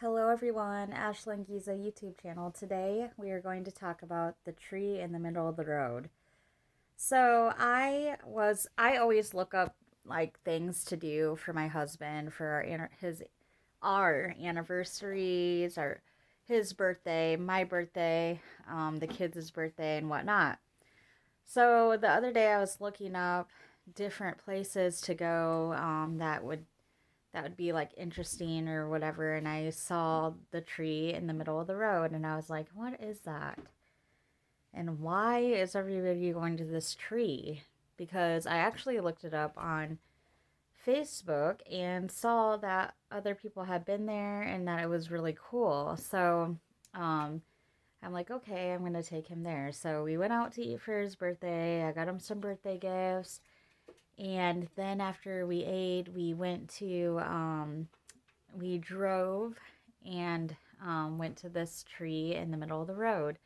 Hello everyone, Ashlyn Giza YouTube channel. Today we are going to talk about the tree in the middle of the road. I always look up like things to do for my husband for our anniversaries, or his birthday, my birthday, the kids' birthday and whatnot. So the other day I was looking up different places to go that would be like interesting or whatever, and I saw the tree in the middle of the road and I was like, what is that? And why is everybody going to this tree? Because I actually looked it up on Facebook and saw that other people had been there and that it was really cool. Um I'm like, okay, I'm going to take him there. So we went out to eat for his birthday. I got him some birthday gifts. And then after we ate, we drove and went to this tree in the middle of the road.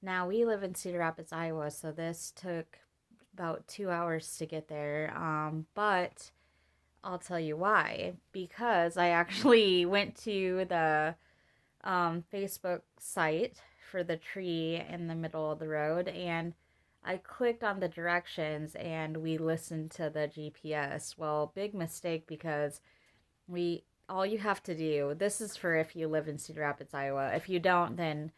Now, we live in Cedar Rapids, Iowa, so this took about 2 hours to get there. But I'll tell you why. Because I actually went to the Facebook site for the tree in the middle of the road, and I clicked on the directions and we listened to the GPS. Well, big mistake, because we all you have to do, this is for if you live in Cedar Rapids, Iowa. If you don't, then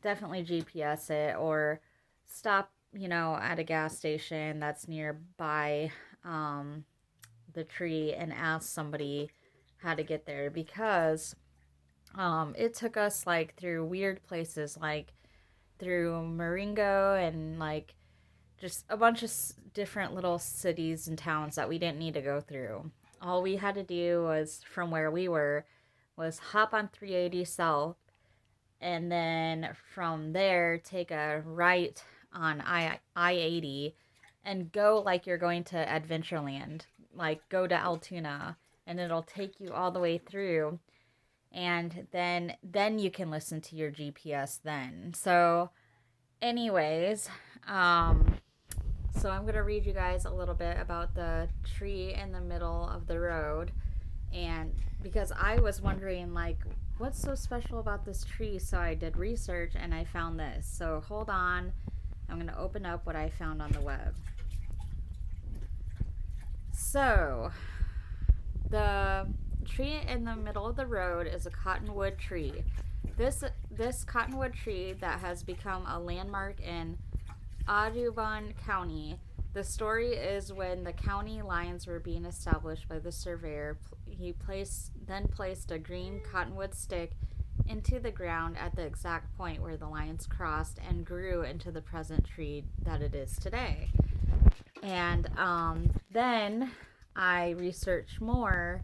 definitely GPS it, or stop, at a gas station that's nearby um, the tree and ask somebody how to get there, because it took us like through weird places, like through Marengo and like just a bunch of different little cities and towns that we didn't need to go through. All we had to do was, from where we were, was hop on 380 South, and then from there take a right on I 80 and go like you're going to Adventureland, like go to Altoona, and it'll take you all the way through, and then you can listen to your GPS then. So anyways, um so I'm going to read you guys a little bit about the tree in the middle of the road. And because I was wondering, like, what's so special about this tree? So I did research and I found this. So hold on. I'm going to open up what I found on the web. So the tree in the middle of the road is a cottonwood tree. This cottonwood tree that has become a landmark in Audubon County. The story is when the county lines were being established by the surveyor, he then placed a green cottonwood stick into the ground at the exact point where the lines crossed and grew into the present tree that it is today. And then I researched more,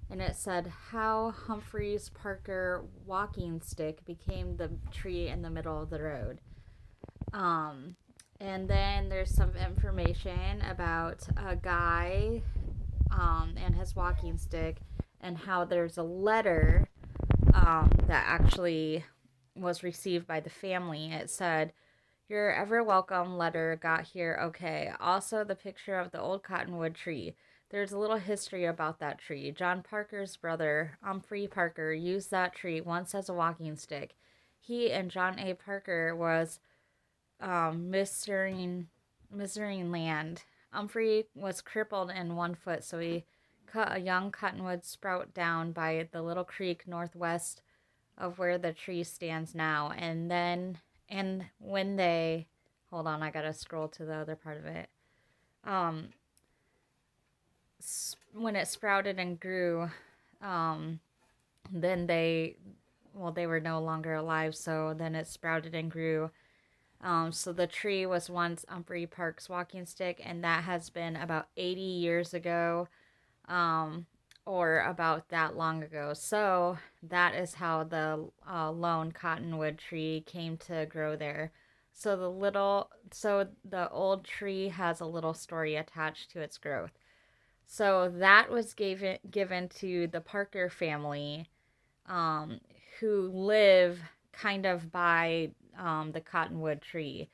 and it said how Humphreys Parker walking stick became the tree in the middle of the road. Um, and then there's some information about a guy and his walking stick, and how there's a letter that actually was received by the family. It said, "Your ever welcome letter got here okay. Also, the picture of the old cottonwood tree. There's a little history about that tree. John Parker's brother, Humphrey Parker, used that tree once as a walking stick. He and John A. Parker was measuring land. Humphrey was crippled in one foot, so he cut a young cottonwood sprout down by the little creek northwest of where the tree stands now. And when they, hold on, I gotta scroll to the other part of it. Um, when it sprouted and grew, um, then they were no longer alive, so then it sprouted and grew. So the tree was once Humphrey Park's walking stick, and that has been about 80 years ago, um, or about that long ago. So that is how the lone cottonwood tree came to grow there. So the old tree has a little story attached to its growth. So that was given to the Parker family, um, who live kind of by the cottonwood tree.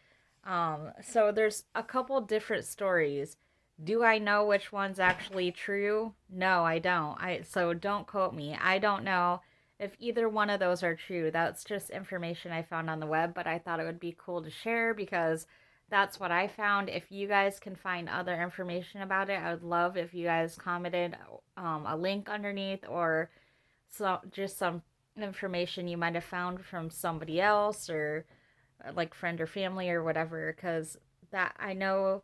So there's a couple different stories. Do I know which one's actually true? No, I don't. So don't quote me. I don't know if either one of those are true. That's just information I found on the web, but I thought it would be cool to share because that's what I found. If you guys can find other information about it, I would love if you guys commented a link underneath, or just some information you might have found from somebody else, or like friend or family or whatever, because that I know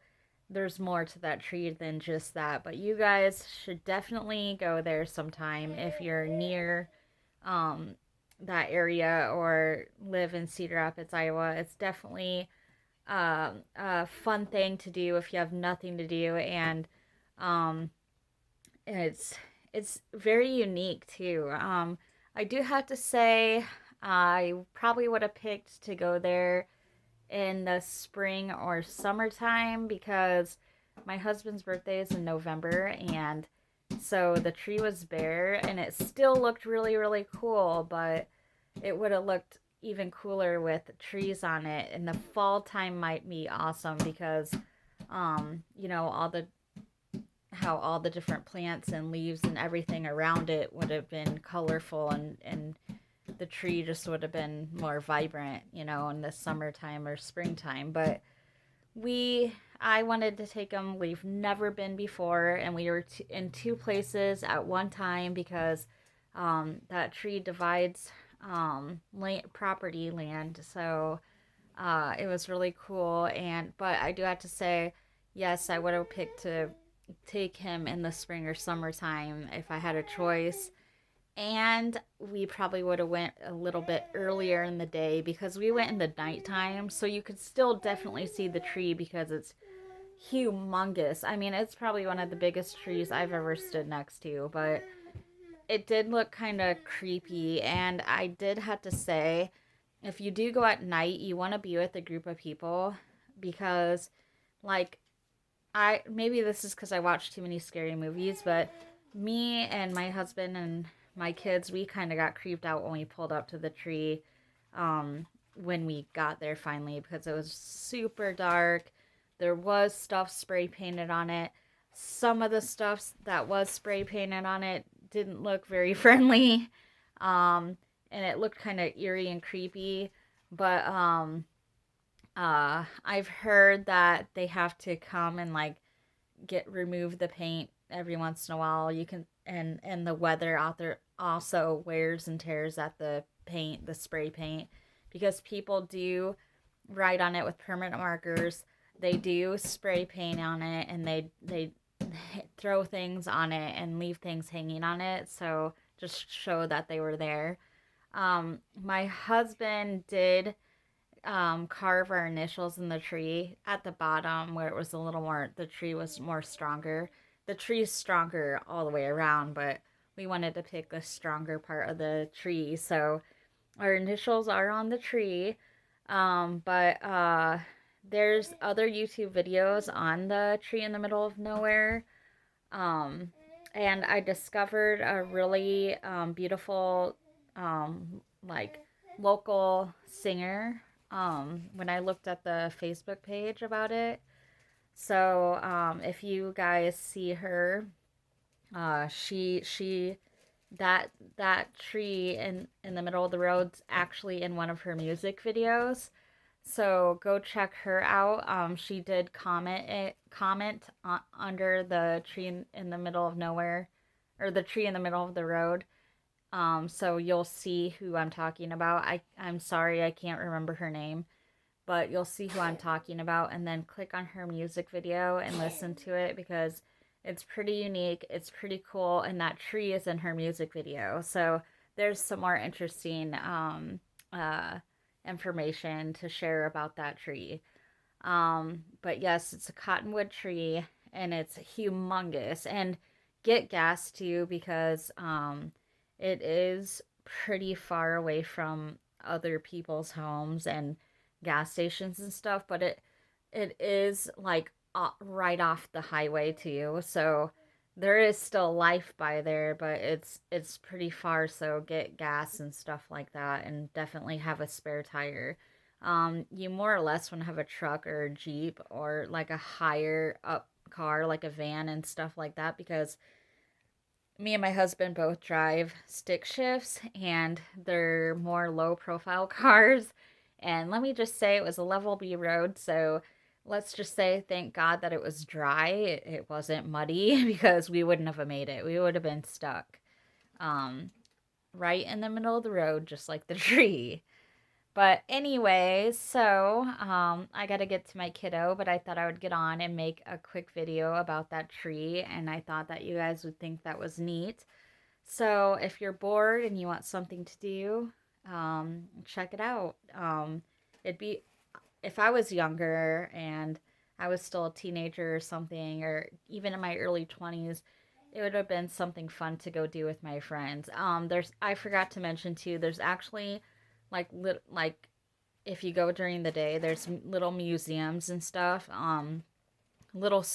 there's more to that tree than just that. But you guys should definitely go there sometime if you're near um, that area or live in Cedar Rapids, Iowa. It's definitely a fun thing to do if you have nothing to do, and um, it's it's very unique too. I do have to say, I probably would have picked to go there in the spring or summertime because my husband's birthday is in November, and so the tree was bare and it still looked really, really cool, but it would have looked even cooler with trees on it. And the fall time might be awesome because, all the how all the different plants and leaves and everything around it would have been colorful, and the tree just would have been more vibrant, in the summertime or springtime. But I wanted to take them. We've never been before, and we were in two places at one time because that tree divides property land. So it was really cool. But I do have to say, yes, I would have picked to take him in the spring or summertime if I had a choice. And we probably would have went a little bit earlier in the day because we went in the nighttime, so you could still definitely see the tree because it's humongous. I mean, it's probably one of the biggest trees I've ever stood next to, but it did look kind of creepy. And I did have to say, if you do go at night, you want to be with a group of people because, like, I maybe this is because I watched too many scary movies, but me and my husband and my kids, we kind of got creeped out when we pulled up to the tree when we got there finally because it was super dark. There was stuff spray painted on it. Some of the stuff that was spray painted on it didn't look very friendly, and it looked kind of eerie and creepy. But I've heard that they have to come and like remove the paint every once in a while. You can and the weather out there also wears and tears at the spray paint, because people do write on it with permanent markers. They do spray paint on it, and they throw things on it and leave things hanging on it, so just show that they were there. My husband did carve our initials in the tree at the bottom where it was a little more, the tree was more stronger. The tree is stronger all the way around, but we wanted to pick the stronger part of the tree. So our initials are on the tree. But there's other YouTube videos on the tree in the middle of nowhere. Um, and I discovered a really beautiful, like, local singer when I looked at the Facebook page about it. So if you guys see her, she that tree in the middle of the road's actually in one of her music videos. So go check her out. She did comment under the tree in the middle of nowhere, or the tree in the middle of the road. So you'll see who I'm talking about. I'm sorry I can't remember her name, but you'll see who I'm talking about, and then click on her music video and listen to it because it's pretty unique. It's pretty cool, and that tree is in her music video. So there's some more interesting information to share about that tree. But yes, it's a cottonwood tree and it's humongous. And get gas too because it is pretty far away from other people's homes and gas stations and stuff, but it is like right off the highway too. So there is still life by there, but it's pretty far, so get gas and stuff like that, and definitely have a spare tire. You more or less want to have a truck or a Jeep or like a higher up car, like a van and stuff like that, because Me and my husband both drive stick shifts, and they're more low profile cars. And let me just say, it was a level B road, so let's just say thank God that it was dry. It wasn't muddy because we wouldn't have made it. We would have been stuck um, right in the middle of the road, just like the tree. But anyway, so I got to get to my kiddo, but I thought I would get on and make a quick video about that tree, and I thought that you guys would think that was neat. So if you're bored and you want something to do, check it out. It'd be if I was younger and I was still a teenager or something, or even in my early 20s, it would have been something fun to go do with my friends. There's I forgot to mention too. There's actually like if you go during the day, there's little museums and stuff. Little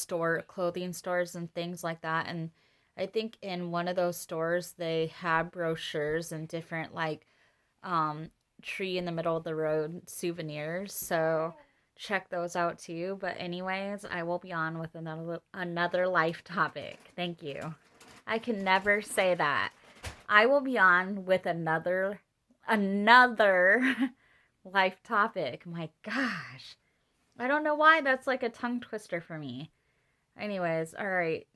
clothing stores and things like that. And I think in one of those stores they have brochures and different um tree in the middle of the road souvenirs. So check those out too. But anyways, I will be on with another life topic. Thank you. I can never say that. I will be on with another life topic. My gosh. I don't know why that's like a tongue twister for me. Anyways, all right.